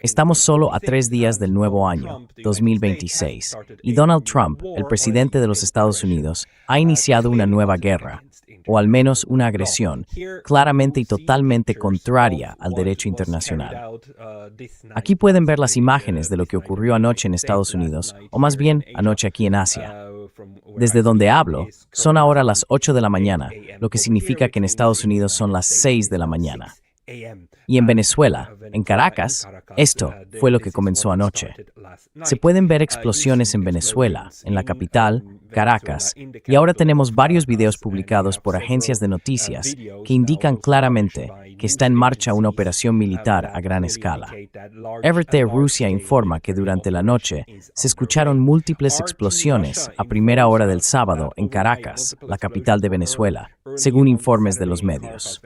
Estamos solo a 3 días del nuevo año, 2026, y Donald Trump, el presidente de los Estados Unidos, ha iniciado una nueva guerra, o al menos una agresión, claramente y totalmente contraria al derecho internacional. Aquí pueden ver las imágenes de lo que ocurrió anoche en Estados Unidos, o más bien anoche aquí en Asia. Desde donde hablo, son ahora las 8 de la mañana, lo que significa que en Estados Unidos son las 6 de la mañana. Y en Venezuela, en Caracas, esto fue lo que comenzó anoche. Se pueden ver explosiones en Venezuela, en la capital, Caracas, y ahora tenemos varios videos publicados por agencias de noticias que indican claramente que está en marcha una operación militar a gran escala. RT Rusia informa que durante la noche se escucharon múltiples explosiones a primera hora del sábado en Caracas, la capital de Venezuela, según informes de los medios.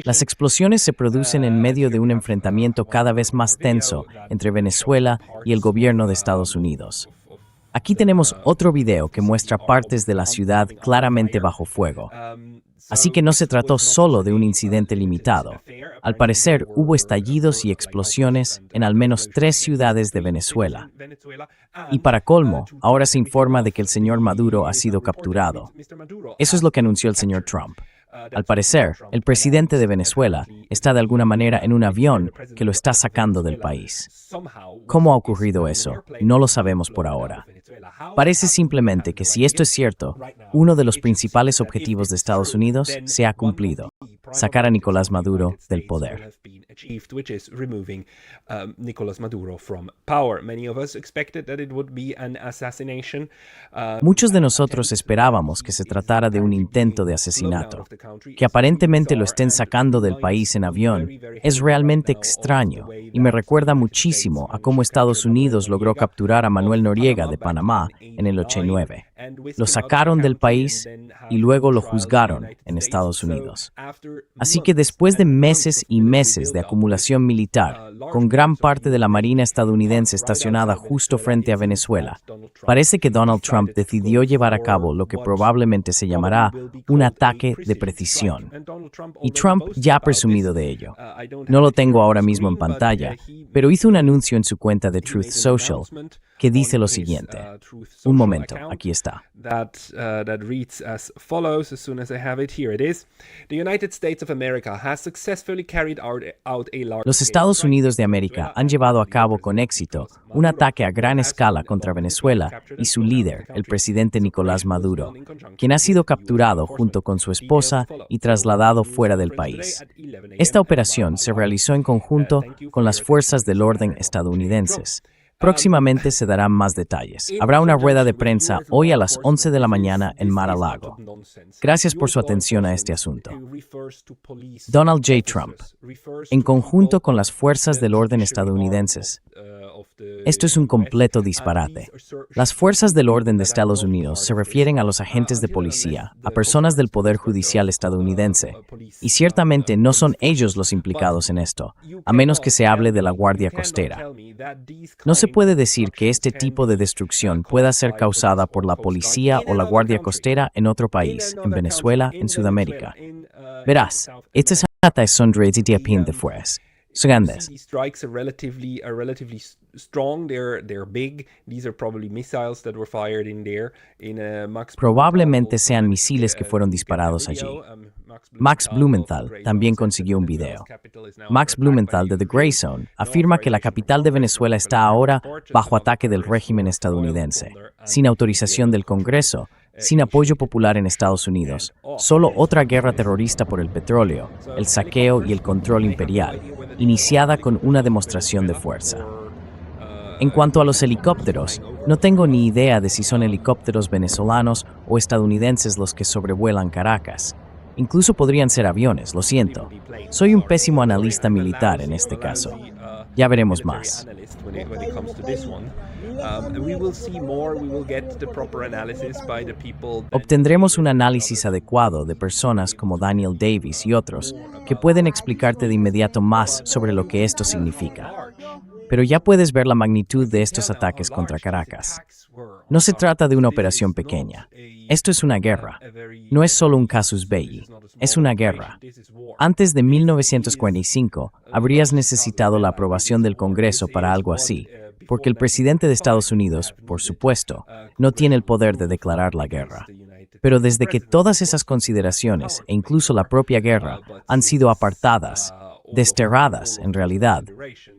Las explosiones se producen en medio de un enfrentamiento cada vez más tenso entre Venezuela y el gobierno de Estados Unidos. Aquí tenemos otro video que muestra partes de la ciudad claramente bajo fuego. Así que no se trató solo de un incidente limitado. Al parecer, hubo estallidos y explosiones en al menos 3 ciudades de Venezuela. Y para colmo, ahora se informa de que el señor Maduro ha sido capturado. Eso es lo que anunció el señor Trump. Al parecer, el presidente de Venezuela está de alguna manera en un avión que lo está sacando del país. ¿Cómo ha ocurrido eso? No lo sabemos por ahora. Parece simplemente que si esto es cierto, uno de los principales objetivos de Estados Unidos se ha cumplido: sacar a Nicolás Maduro del poder. Muchos de nosotros esperábamos que se tratara de un intento de asesinato. Que aparentemente lo estén sacando del país en avión es realmente extraño y me recuerda muchísimo a cómo Estados Unidos logró capturar a Manuel Noriega de Panamá en el 89. Lo sacaron del país y luego lo juzgaron en Estados Unidos. Así que después de meses y meses de acumulación militar, con gran parte de la Marina estadounidense estacionada justo frente a Venezuela, parece que Donald Trump decidió llevar a cabo lo que probablemente se llamará un ataque de precisión. Y Trump ya ha presumido de ello. No lo tengo ahora mismo en pantalla, pero hizo un anuncio en su cuenta de Truth Social que dice lo siguiente. Un momento, aquí está. Los Estados Unidos de América han llevado a cabo con éxito un ataque a gran escala contra Venezuela y su líder, el presidente Nicolás Maduro, quien ha sido capturado junto con su esposa y trasladado fuera del país. Esta operación se realizó en conjunto con las fuerzas del orden estadounidenses. Próximamente se darán más detalles. Habrá una rueda de prensa hoy a las 11 de la mañana en Mar-a-Lago. Gracias por su atención a este asunto. Donald J. Trump, en conjunto con las fuerzas del orden estadounidenses. Esto es un completo disparate. Las fuerzas del orden de Estados Unidos se refieren a los agentes de policía, a personas del Poder Judicial estadounidense, y ciertamente no son ellos los implicados en esto, a menos que se hable de la Guardia Costera. No se puede decir que este tipo de destrucción pueda ser causada por la policía o la Guardia Costera en otro país, en Venezuela, en Sudamérica. Verás, estas ataques son de fuerzas. Son grandes. Probablemente sean misiles que fueron disparados allí. Max Blumenthal también consiguió un video. Max Blumenthal de The Gray Zone afirma que la capital de Venezuela está ahora bajo ataque del régimen estadounidense, sin autorización del Congreso, sin apoyo popular en Estados Unidos, solo otra guerra terrorista por el petróleo, el saqueo y el control imperial, iniciada con una demostración de fuerza. En cuanto a los helicópteros, no tengo ni idea de si son helicópteros venezolanos o estadounidenses los que sobrevuelan Caracas. Incluso podrían ser aviones, lo siento. Soy un pésimo analista militar en este caso. Ya veremos más. Obtendremos un análisis adecuado de personas como Daniel Davis y otros que pueden explicarte de inmediato más sobre lo que esto significa. Pero ya puedes ver la magnitud de estos ataques contra Caracas. No se trata de una operación pequeña. Esto es una guerra. No es solo un casus belli, es una guerra. Antes de 1945, habrías necesitado la aprobación del Congreso para algo así, porque el presidente de Estados Unidos, por supuesto, no tiene el poder de declarar la guerra. Pero desde que todas esas consideraciones, e incluso la propia guerra, han sido apartadas, desterradas, en realidad,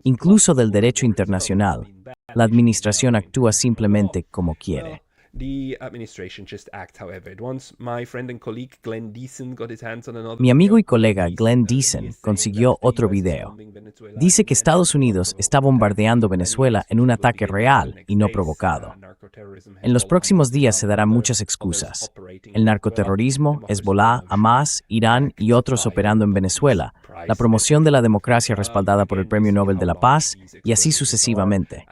incluso del derecho internacional, la administración actúa simplemente como quiere. Mi amigo y colega Glenn Deason consiguió otro video. Dice que Estados Unidos está bombardeando Venezuela en un ataque real y no provocado. En los próximos días se darán muchas excusas. El narcoterrorismo, Hezbollah, Hamas, Irán y otros operando en Venezuela, la promoción de la democracia respaldada por el Premio Nobel de la Paz y así sucesivamente.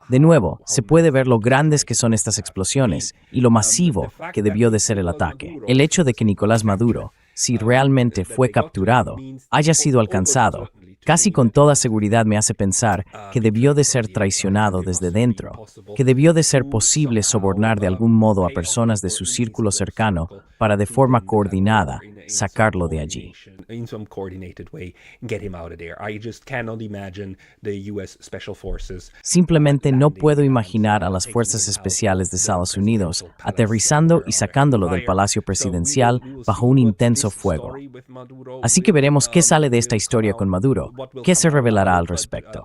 De nuevo, se puede ver lo grandes que son estas explosiones y lo masivo que debió de ser el ataque. El hecho de que Nicolás Maduro, si realmente fue capturado, haya sido alcanzado, casi con toda seguridad me hace pensar que debió de ser traicionado desde dentro, que debió de ser posible sobornar de algún modo a personas de su círculo cercano para de forma coordinada sacarlo de allí. Simplemente no puedo imaginar a las fuerzas especiales de Estados Unidos aterrizando y sacándolo del Palacio Presidencial bajo un intenso fuego. Así que veremos qué sale de esta historia con Maduro, qué se revelará al respecto.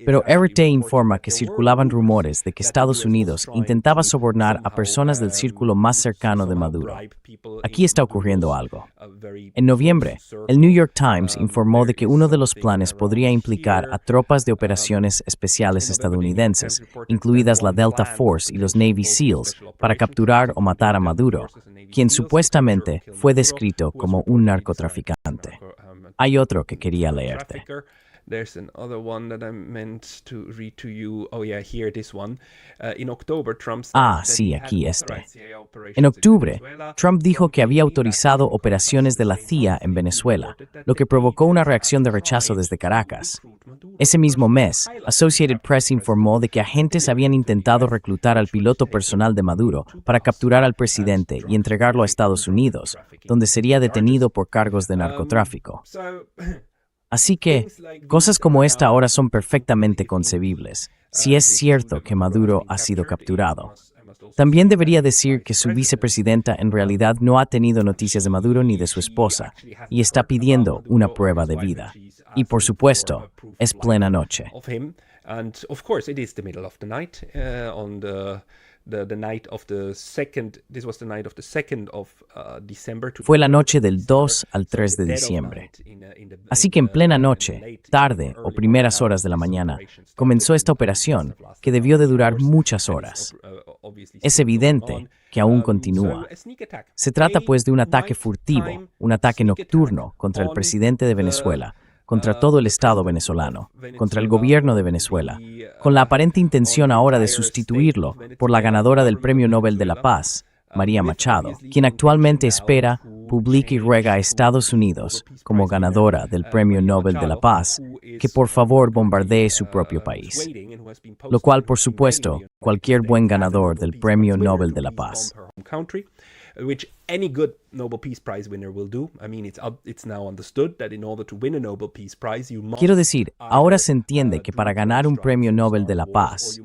Pero RT informa que circulaban rumores de que Estados Unidos intentaba sobornar a personas del círculo más cercano de Maduro. Aquí está ocurriendo algo. En noviembre, el New York Times informó de que uno de los planes podría implicar a tropas de operaciones especiales estadounidenses, incluidas la Delta Force y los Navy SEALs, para capturar o matar a Maduro, quien supuestamente fue descrito como un narcotraficante. Hay otro que quería leerte. There's another one that I meant to read to you. Oh yeah, here, this one. In October, Trump said sí, aquí este. En octubre, Trump dijo que había autorizado operaciones de la CIA en Venezuela, lo que provocó una reacción de rechazo desde Caracas. Ese mismo mes, Associated Press informó de que agentes habían intentado reclutar al piloto personal de Maduro para capturar al presidente y entregarlo a Estados Unidos, donde sería detenido por cargos de narcotráfico. Así que, cosas como esta ahora son perfectamente concebibles, si es cierto que Maduro ha sido capturado. También debería decir que su vicepresidenta en realidad no ha tenido noticias de Maduro ni de su esposa, y está pidiendo una prueba de vida. Y por supuesto, es plena noche. Fue la noche del 2 al 3 de diciembre. Así que en plena noche, tarde o primeras horas de la mañana, comenzó esta operación que debió de durar muchas horas. Es evidente que aún continúa. Se trata pues de un ataque furtivo, un ataque nocturno contra el presidente de Venezuela, contra todo el Estado venezolano, contra el gobierno de Venezuela, con la aparente intención ahora de sustituirlo por la ganadora del Premio Nobel de la Paz, María Machado, quien actualmente espera, publica y ruega a Estados Unidos, como ganadora del Premio Nobel de la Paz, que por favor bombardee su propio país. Lo cual, por supuesto, cualquier buen ganador del Premio Nobel de la Paz. Which any good Nobel Peace Prize winner will do. I mean, it's now understood that in order to win a Nobel Peace Prize, you must... Quiero decir, ahora se entiende que para ganar un premio Nobel de la Paz,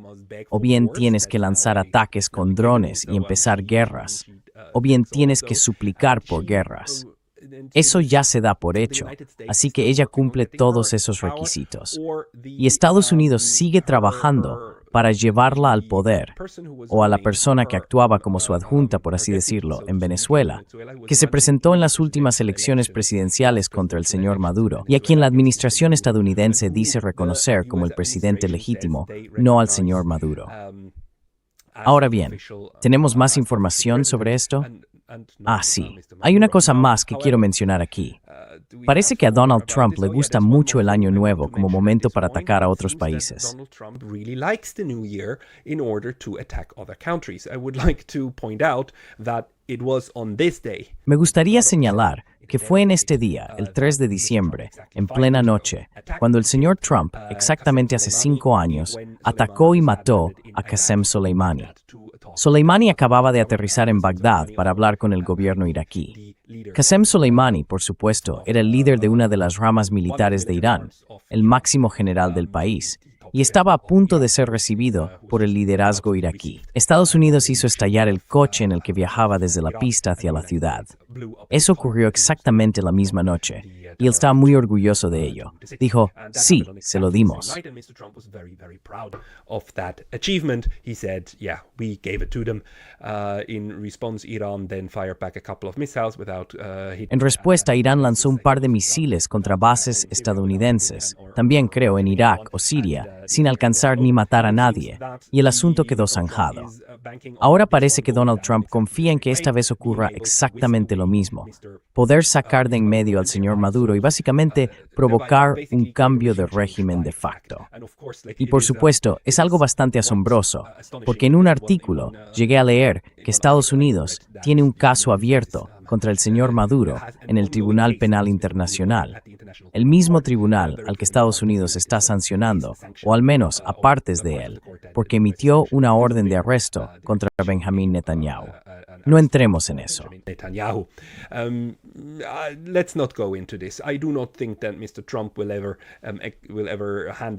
o bien tienes que lanzar ataques con drones y empezar guerras, o bien tienes que suplicar por guerras. Eso ya se da por hecho, así que ella cumple todos esos requisitos. Y Estados Unidos sigue trabajando para llevarla al poder, o a la persona que actuaba como su adjunta, por así decirlo, en Venezuela, que se presentó en las últimas elecciones presidenciales contra el señor Maduro, y a quien la administración estadounidense dice reconocer como el presidente legítimo, no al señor Maduro. Ahora bien, ¿tenemos más información sobre esto? Sí. Hay una cosa más que quiero mencionar aquí. Parece que a Donald Trump le gusta mucho el Año Nuevo como momento para atacar a otros países. Me gustaría señalar que fue en este día, el 3 de diciembre, en plena noche, cuando el señor Trump, exactamente hace 5 años, atacó y mató a Qasem Soleimani. Soleimani acababa de aterrizar en Bagdad para hablar con el gobierno iraquí. Qasem Soleimani, por supuesto, era el líder de una de las ramas militares de Irán, el máximo general del país, y estaba a punto de ser recibido por el liderazgo iraquí. Estados Unidos hizo estallar el coche en el que viajaba desde la pista hacia la ciudad. Eso ocurrió exactamente la misma noche, y él estaba muy orgulloso de ello. Dijo, sí, se lo dimos. En respuesta, Irán lanzó un par de misiles contra bases estadounidenses, también creo en Irak o Siria, sin alcanzar ni matar a nadie, y el asunto quedó zanjado. Ahora parece que Donald Trump confía en que esta vez ocurra exactamente lo mismo, poder sacar de en medio al señor Maduro y básicamente provocar un cambio de régimen de facto. Y por supuesto, es algo bastante asombroso, porque en un artículo llegué a leer que Estados Unidos tiene un caso abierto contra el señor Maduro en el Tribunal Penal Internacional, el mismo tribunal al que Estados Unidos está sancionando, o al menos a partes de él, porque emitió una orden de arresto contra Benjamin Netanyahu. No entremos en eso.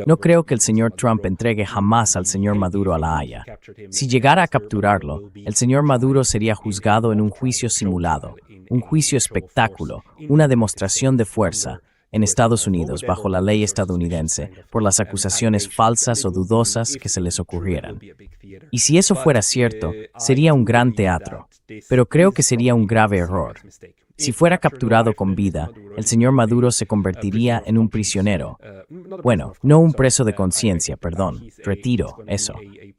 No creo que el señor Trump entregue jamás al señor Maduro a La Haya. Si llegara a capturarlo, el señor Maduro sería juzgado en un juicio simulado, un juicio espectáculo, una demostración de fuerza, en Estados Unidos, bajo la ley estadounidense, por las acusaciones falsas o dudosas que se les ocurrieran. Y si eso fuera cierto, sería un gran teatro, pero creo que sería un grave error. Si fuera capturado con vida, el señor Maduro se convertiría en un prisionero. Bueno, no un preso de conciencia, perdón, retiro, eso.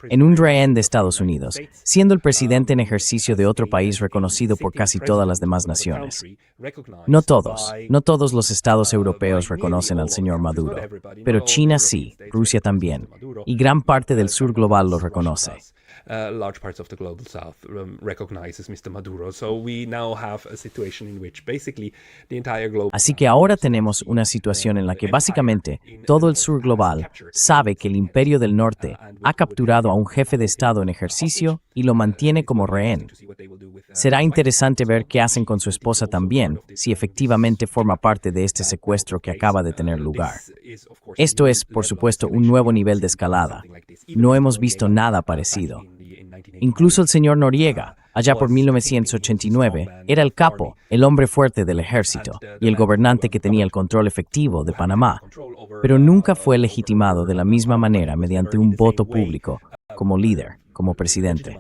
En un rehén de Estados Unidos, siendo el presidente en ejercicio de otro país reconocido por casi todas las demás naciones. No todos los estados europeos reconocen al señor Maduro, pero China sí, Rusia también, y gran parte del sur global lo reconoce. Large parts of the global south recognizes Mr. Maduro. So we now have a situation in which basically the entire global. Así que ahora tenemos una situación en la que básicamente todo el sur global sabe que el Imperio del Norte ha capturado a un jefe de Estado en ejercicio y lo mantiene como rehén. Será interesante ver qué hacen con su esposa también, si efectivamente forma parte de este secuestro que acaba de tener lugar. Esto es, por supuesto, un nuevo nivel de escalada. No hemos visto nada parecido. Incluso el señor Noriega, allá por 1989, era el capo, el hombre fuerte del ejército y el gobernante que tenía el control efectivo de Panamá, pero nunca fue legitimado de la misma manera mediante un voto público, como líder, como presidente.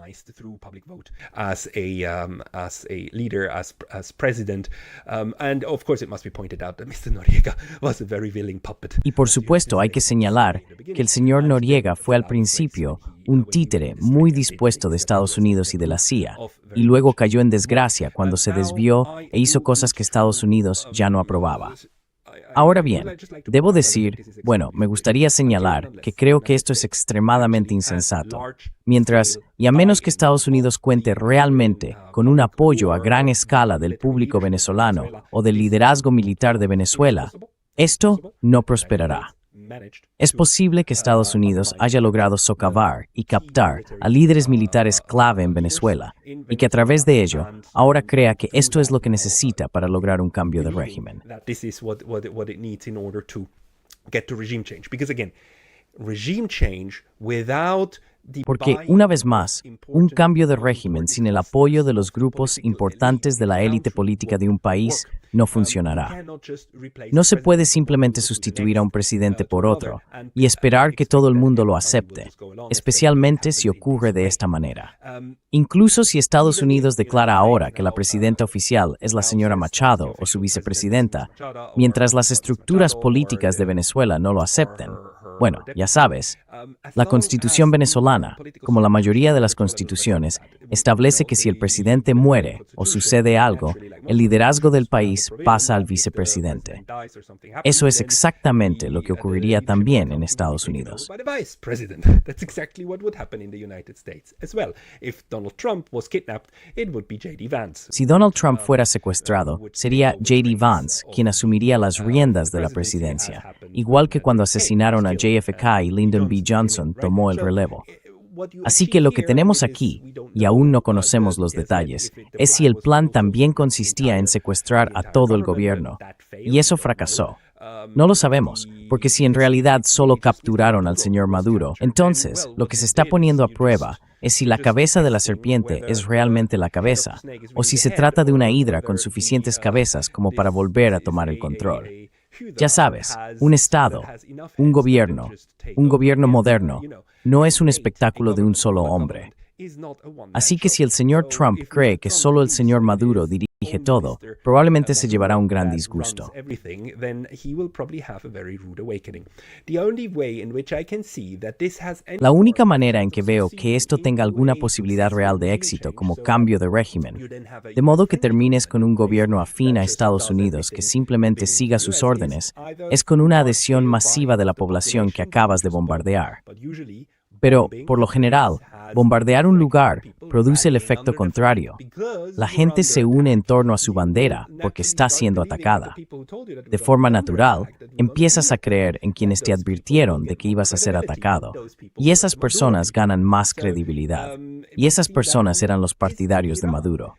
As a leader, as president, and of course it must be pointed out that Mr. Noriega was a very willing puppet. Y por supuesto hay que señalar que el señor Noriega fue al principio un títere muy dispuesto de Estados Unidos y de la CIA, y luego cayó en desgracia cuando se desvió e hizo cosas que Estados Unidos ya no aprobaba. Ahora bien, debo decir, me gustaría señalar que creo que esto es extremadamente insensato. Mientras, y a menos que Estados Unidos cuente realmente con un apoyo a gran escala del público venezolano o del liderazgo militar de Venezuela, esto no prosperará. Es posible que Estados Unidos haya logrado socavar y captar a líderes militares clave en Venezuela y que a través de ello ahora crea que esto es lo que necesita para lograr un cambio de régimen. Porque, una vez más, un cambio de régimen sin el apoyo de los grupos importantes de la élite política de un país no funcionará. No se puede simplemente sustituir a un presidente por otro y esperar que todo el mundo lo acepte, especialmente si ocurre de esta manera. Incluso si Estados Unidos declara ahora que la presidenta oficial es la señora Machado o su vicepresidenta, mientras las estructuras políticas de Venezuela no lo acepten. Ya sabes, la Constitución venezolana, como la mayoría de las constituciones, establece que si el presidente muere o sucede algo, el liderazgo del país pasa al vicepresidente. Eso es exactamente lo que ocurriría también en Estados Unidos. Si Donald Trump fuera secuestrado, sería J.D. Vance quien asumiría las riendas de la presidencia, igual que cuando asesinaron a JFK y Lyndon B. Johnson tomó el relevo. Así que lo que tenemos aquí, y aún no conocemos los detalles, es si el plan también consistía en secuestrar a todo el gobierno. Y eso fracasó. No lo sabemos, porque si en realidad solo capturaron al señor Maduro, entonces lo que se está poniendo a prueba es si la cabeza de la serpiente es realmente la cabeza, o si se trata de una hidra con suficientes cabezas como para volver a tomar el control. Ya sabes, un Estado, un gobierno moderno, no es un espectáculo de un solo hombre. Así que si el señor Trump cree que solo el señor Maduro dirige todo, probablemente se llevará un gran disgusto. La única manera en que veo que esto tenga alguna posibilidad real de éxito como cambio de régimen, de modo que termines con un gobierno afín a Estados Unidos que simplemente siga sus órdenes, es con una adhesión masiva de la población que acabas de bombardear. Pero, por lo general, bombardear un lugar produce el efecto contrario. La gente se une en torno a su bandera porque está siendo atacada. De forma natural, empiezas a creer en quienes te advirtieron de que ibas a ser atacado. Y esas personas ganan más credibilidad. Y esas personas eran los partidarios de Maduro.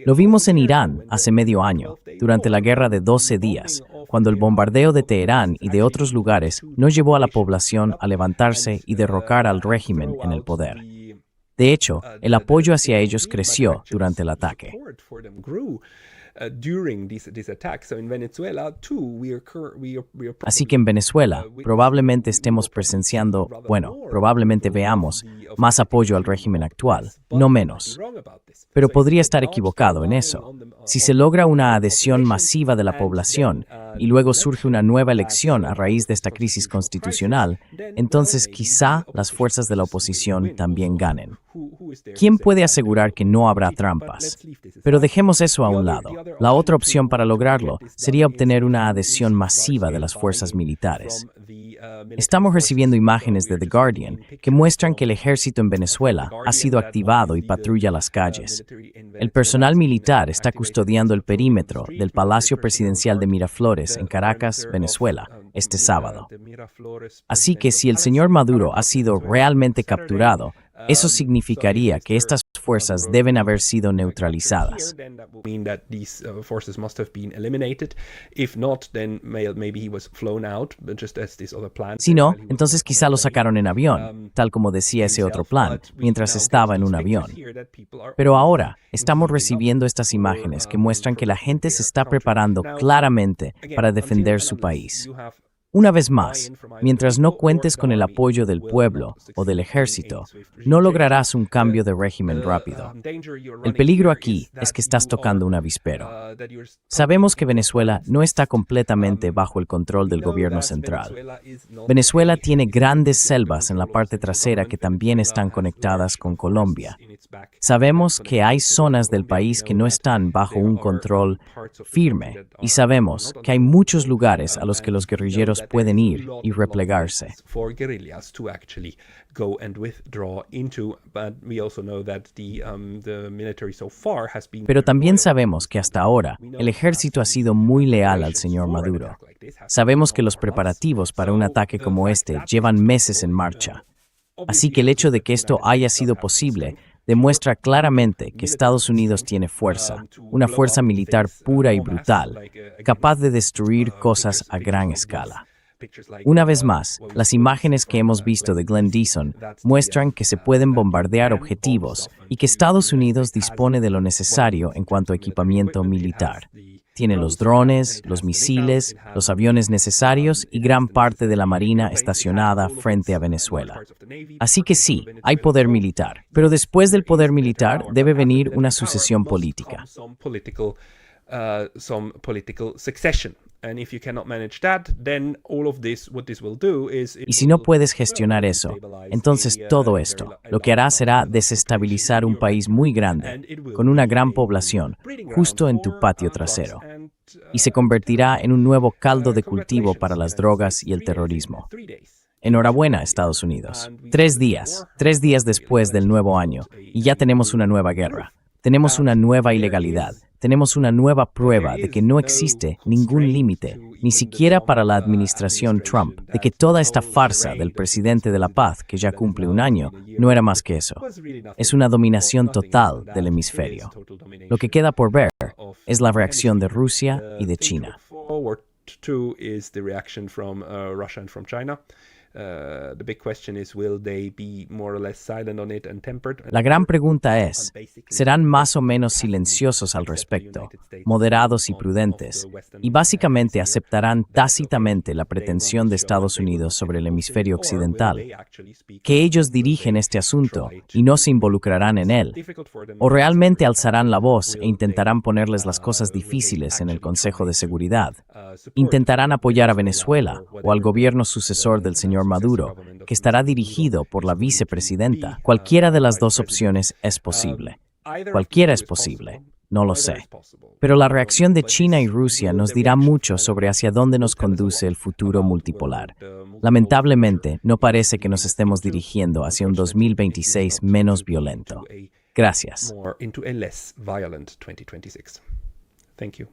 Lo vimos en Irán hace medio año, durante la guerra de 12 días, cuando el bombardeo de Teherán y de otros lugares no llevó a la población a levantarse y derrocar al régimen en el poder. De hecho, el apoyo hacia ellos creció durante el ataque. Así que en Venezuela probablemente estemos presenciando, probablemente veamos más apoyo al régimen actual, no menos. Pero podría estar equivocado en eso. Si se logra una adhesión masiva de la población y luego surge una nueva elección a raíz de esta crisis constitucional, entonces quizá las fuerzas de la oposición también ganen. ¿Quién puede asegurar que no habrá trampas? Pero dejemos eso a un lado. La otra opción para lograrlo sería obtener una adhesión masiva de las fuerzas militares. Estamos recibiendo imágenes de The Guardian que muestran que el ejército en Venezuela ha sido activado y patrulla las calles. El personal militar está custodiando el perímetro del Palacio Presidencial de Miraflores en Caracas, Venezuela, este sábado. Así que si el señor Maduro ha sido realmente capturado, eso significaría que estas fuerzas deben haber sido neutralizadas. Si no, entonces quizá lo sacaron en avión, tal como decía ese otro plan, mientras estaba en un avión. Pero ahora estamos recibiendo estas imágenes que muestran que la gente se está preparando claramente para defender su país. Una vez más, mientras no cuentes con el apoyo del pueblo o del ejército, no lograrás un cambio de régimen rápido. El peligro aquí es que estás tocando un avispero. Sabemos que Venezuela no está completamente bajo el control del gobierno central. Venezuela tiene grandes selvas en la parte trasera que también están conectadas con Colombia. Sabemos que hay zonas del país que no están bajo un control firme y sabemos que hay muchos lugares a los que los guerrilleros pueden ir y replegarse. Pero también sabemos que hasta ahora el ejército ha sido muy leal al señor Maduro. Sabemos que los preparativos para un ataque como este llevan meses en marcha. Así que el hecho de que esto haya sido posible demuestra claramente que Estados Unidos tiene fuerza, una fuerza militar pura y brutal, capaz de destruir cosas a gran escala. Una vez más, las imágenes que hemos visto de Glenn Dixon muestran que se pueden bombardear objetivos y que Estados Unidos dispone de lo necesario en cuanto a equipamiento militar. Tiene los drones, los misiles, los aviones necesarios y gran parte de la Marina estacionada frente a Venezuela. Así que sí, hay poder militar, pero después del poder militar debe venir una sucesión política. Y si no puedes gestionar eso, entonces todo esto lo que hará será desestabilizar un país muy grande, con una gran población, justo en tu patio trasero, y se convertirá en un nuevo caldo de cultivo para las drogas y el terrorismo. Enhorabuena, Estados Unidos. 3 días después del nuevo año, y ya tenemos una nueva guerra. Tenemos una nueva ilegalidad. Tenemos una nueva prueba de que no existe ningún límite, ni siquiera para la administración Trump, de que toda esta farsa del presidente de la paz, que ya cumple un año, no era más que eso. Es una dominación total del hemisferio. Lo que queda por ver es la reacción de Rusia y de China. La gran pregunta es, ¿serán más o menos silenciosos al respecto, moderados y prudentes, y básicamente aceptarán tácitamente la pretensión de Estados Unidos sobre el hemisferio occidental, que ellos dirigen este asunto y no se involucrarán en él? ¿O realmente alzarán la voz e intentarán ponerles las cosas difíciles en el Consejo de Seguridad? ¿Intentarán apoyar a Venezuela o al gobierno sucesor del señor Maduro, que estará dirigido por la vicepresidenta? Cualquiera de las dos opciones es posible. Cualquiera es posible, no lo sé. Pero la reacción de China y Rusia nos dirá mucho sobre hacia dónde nos conduce el futuro multipolar. Lamentablemente, no parece que nos estemos dirigiendo hacia un 2026 menos violento. Gracias. Thank you.